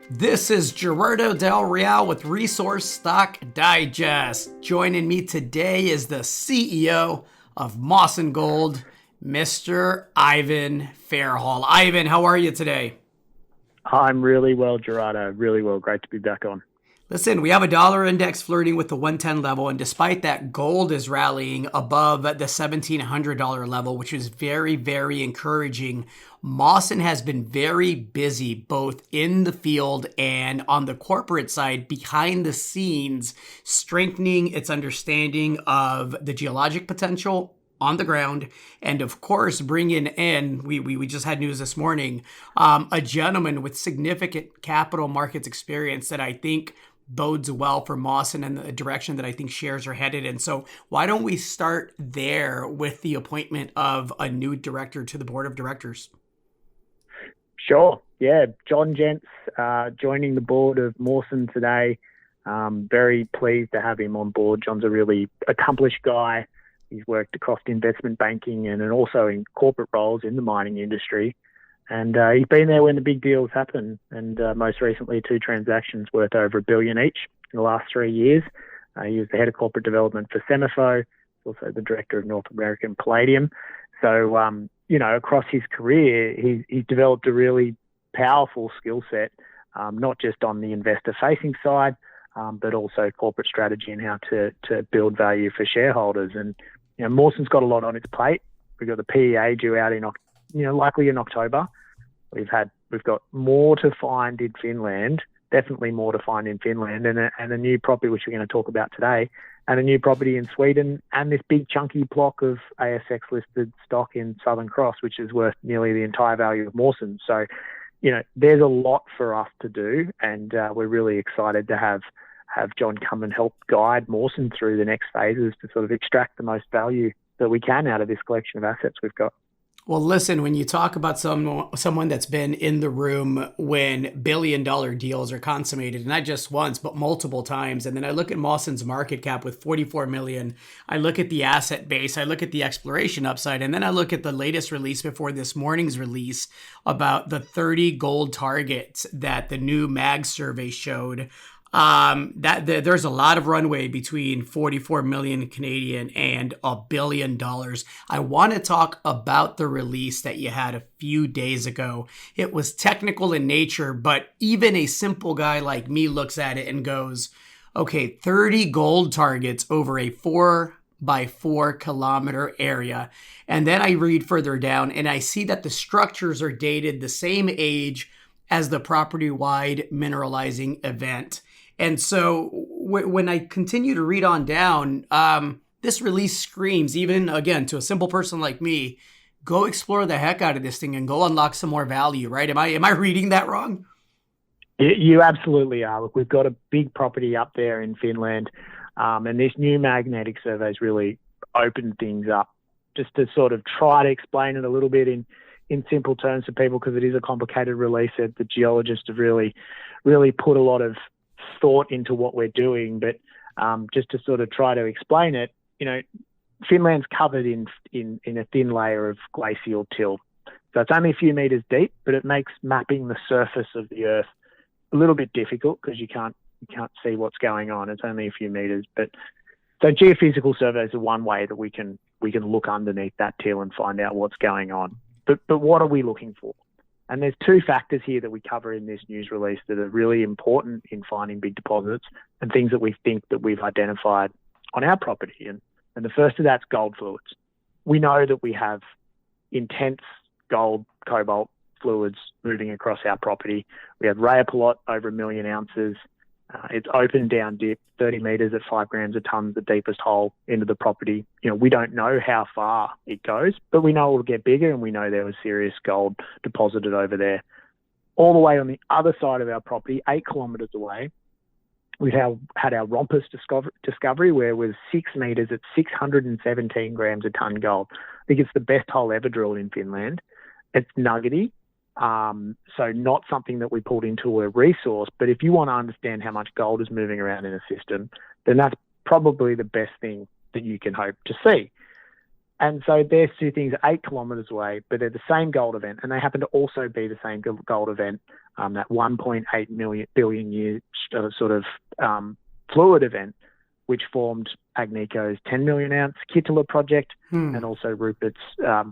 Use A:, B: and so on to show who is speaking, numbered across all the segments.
A: This is Gerardo Del Real with Resource Stock Digest. Joining me today is the CEO of Mawson Gold, Mr. Ivan Fairhall. Ivan, how are you today?
B: I'm really well, Gerardo. Really well. Great to be back on.
A: Listen, we have a dollar index flirting with the 110 level, and despite that, gold is rallying above the $1,700 level, which is very, very encouraging. Mawson has been very busy both in the field and on the corporate side, behind the scenes, strengthening its understanding of the geologic potential on the ground, and of course bringing in, we just had news this morning, a gentleman with significant capital markets experience that I think bodes well for Mawson and the direction that I think shares are headed in. So why don't we start there with the appointment of a new director to the board of directors?
B: Sure. Yeah. John Gents joining the board of Mawson today. Very pleased to have him on board. John's a really accomplished guy. He's worked across investment banking and also in corporate roles in the mining industry. And he's been there when the big deals happen. And most recently, 2 transactions worth over $1 billion each in the last 3 years. He was the head of corporate development for Semifo, also the director of North American Palladium. So, across his career, he's developed a really powerful skill set, not just on the investor-facing side, but also corporate strategy and how to build value for shareholders. And Mawson's got a lot on its plate. We've got the PEA due out in likely in October. We've got more to find in Finland, definitely more to find in Finland, and a new property which we're going to talk about today, and a new property in Sweden, and this big chunky block of ASX listed stock in Southern Cross, which is worth nearly the entire value of Mawson. So, there's a lot for us to do, and we're really excited to have John come and help guide Mawson through the next phases to sort of extract the most value that we can out of this collection of assets we've got.
A: Well, listen, when you talk about someone that's been in the room when billion-dollar deals are consummated, not just once, but multiple times, and then I look at Mawson's market cap with 44 million, I look at the asset base, I look at the exploration upside, and then I look at the latest release before this morning's release about the 30 gold targets that the new MAG survey showed. There's a lot of runway between 44 million Canadian and $1 billion. I want to talk about the release that you had a few days ago. It was technical in nature, but even a simple guy like me looks at it and goes, okay, 30 gold targets over a 4 by 4 kilometer area. And then I read further down and I see that the structures are dated the same age as the property-wide mineralizing event. And so when I continue to read on down, this release screams, even again, to a simple person like me, go explore the heck out of this thing and go unlock some more value, right? Am I reading that wrong?
B: You absolutely are. Look, we've got a big property up there in Finland, and this new magnetic survey has really opened things up. Just to sort of try to explain it a little bit in simple terms for people, because it is a complicated release that the geologists have really put a lot of thought into what we're doing, but just to sort of try to explain it, Finland's covered in a thin layer of glacial till. So it's only a few meters deep, but it makes mapping the surface of the earth a little bit difficult because you can't see what's going on. It's only a few meters, but so geophysical surveys are one way that we can look underneath that till and find out what's going on. But what are we looking for? And there's 2 factors here that we cover in this news release that are really important in finding big deposits and things that we think that we've identified on our property. And the first of that's gold fluids. We know that we have intense gold, cobalt fluids moving across our property. We have rhyopelite over 1 million ounces. It's open down dip, 30 meters at 5 grams a ton, the deepest hole into the property. We don't know how far it goes, but we know it'll get bigger, and we know there was serious gold deposited over there. All the way on the other side of our property, 8 kilometers away, we had our Rompus discovery, where it was 6 meters at 617 grams a ton gold. I think it's the best hole ever drilled in Finland. It's nuggety. So not something that we pulled into a resource, but if you want to understand how much gold is moving around in a system, then that's probably the best thing that you can hope to see. And so there's 2 things 8 kilometers away, but they're the same gold event, and they happen to also be the same gold event that 1.8 billion year sort of fluid event, which formed Agnico's 10 million ounce Kittila project and also Rupert's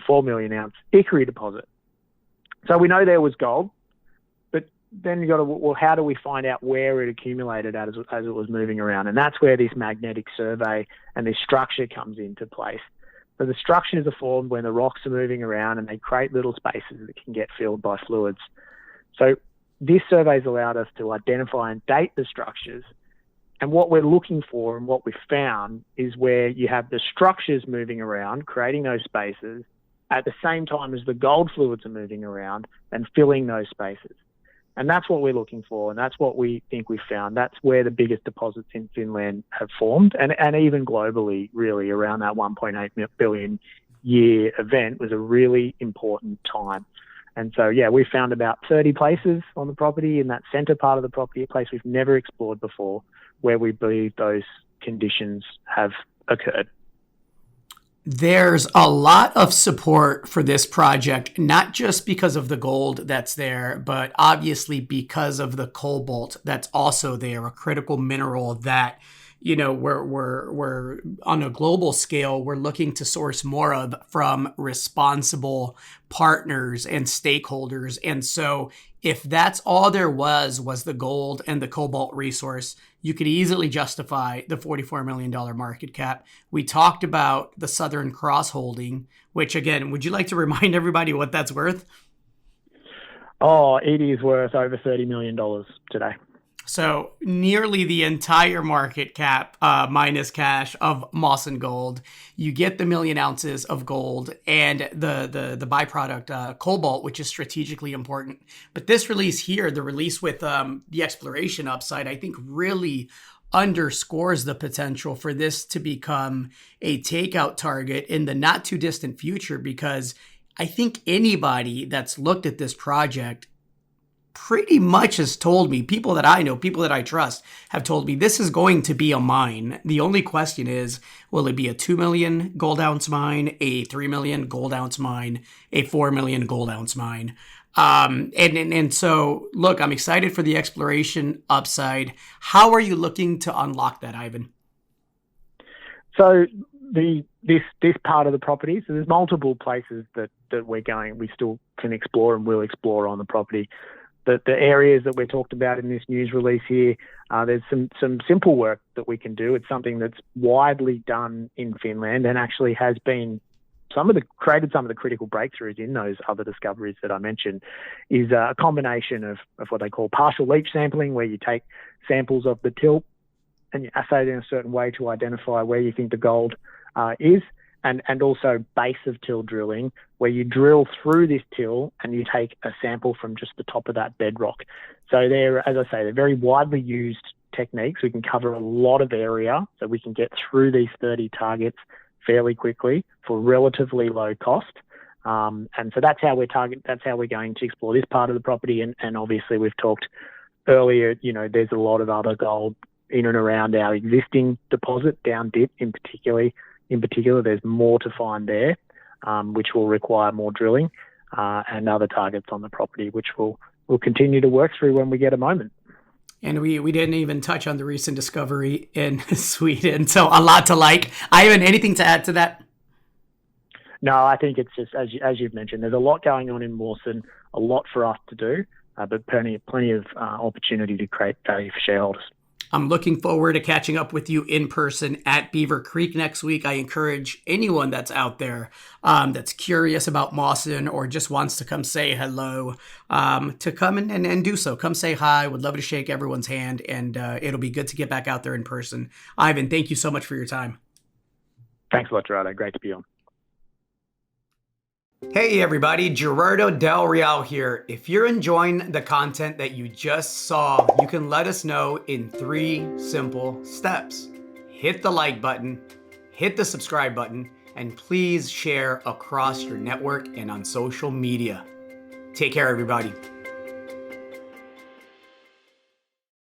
B: 4 million ounce Ikari deposit. So we know there was gold, but then you got to, well, how do we find out where it accumulated as it was moving around? And that's where this magnetic survey and this structure comes into place. So the structures are formed when the rocks are moving around and they create little spaces that can get filled by fluids. So this survey has allowed us to identify and date the structures. And what we're looking for and what we've found is where you have the structures moving around, creating those spaces, at the same time as the gold fluids are moving around and filling those spaces. And that's what we're looking for, and that's what we think we've found. That's where the biggest deposits in Finland have formed, and even globally, really, around that 1.8 billion year event was a really important time. And so, yeah, we found about 30 places on the property in that centre part of the property, a place we've never explored before, where we believe those conditions have occurred.
A: There's a lot of support for this project, not just because of the gold that's there, but obviously because of the cobalt that's also there, a critical mineral that, you know, we're on a global scale, we're looking to source more of from responsible partners and stakeholders. And so if that's all there was the gold and the cobalt resource, you could easily justify the $44 million market cap. We talked about the Southern Cross holding, which again, would you like to remind everybody what that's worth?
B: Oh, it is worth over $30 million today.
A: So nearly the entire market cap minus cash of Mawson Gold. You get the 1 million ounces of gold and the byproduct cobalt, which is strategically important. But this release here, the release with the exploration upside, I think really underscores the potential for this to become a takeout target in the not too distant future, because I think anybody that's looked at this project pretty much has told me, people that I know, people that I trust, have told me this is going to be a mine. The only question is, will it be a 2 million gold ounce mine, a 3 million gold ounce mine, a 4 million gold ounce mine? And so, look, I'm excited for the exploration upside. How are you looking to unlock that, Ivan?
B: So this part of the property, so there's multiple places that we still can explore and will explore on the property. The areas that we're talked about in this news release here, there's some simple work that we can do. It's something that's widely done in Finland and actually has been created some of the critical breakthroughs in those other discoveries that I mentioned, is a combination of what they call partial leach sampling, where you take samples of the till and you assay it in a certain way to identify where you think the gold is, and also base of till drilling, where you drill through this till and you take a sample from just the top of that bedrock. So they're very widely used techniques. We can cover a lot of area, so we can get through these 30 targets fairly quickly for relatively low cost. And so that's how we're going to explore this part of the property. And obviously we've talked earlier, you know, there's a lot of other gold in and around our existing deposit down dip in particular, there's more to find there, which will require more drilling, and other targets on the property, which we'll continue to work through when we get a moment.
A: And we didn't even touch on the recent discovery in Sweden, so a lot to like. Ivan, anything to add to that?
B: No, I think it's just, as you've mentioned, there's a lot going on in Mawson, a lot for us to do, but plenty of opportunity to create value for shareholders.
A: I'm looking forward to catching up with you in person at Beaver Creek next week. I encourage anyone that's out there that's curious about Mawson or just wants to come say hello to come and do so. Come say hi. Would love to shake everyone's hand, and it'll be good to get back out there in person. Ivan, thank you so much for your time.
B: Thanks a lot, Gerardo. Great to be on.
A: Hey everybody, Gerardo Del Real here. If you're enjoying the content that you just saw, you can let us know in 3 simple steps. Hit the like button, hit the subscribe button, and please share across your network and on social media. Take care, everybody.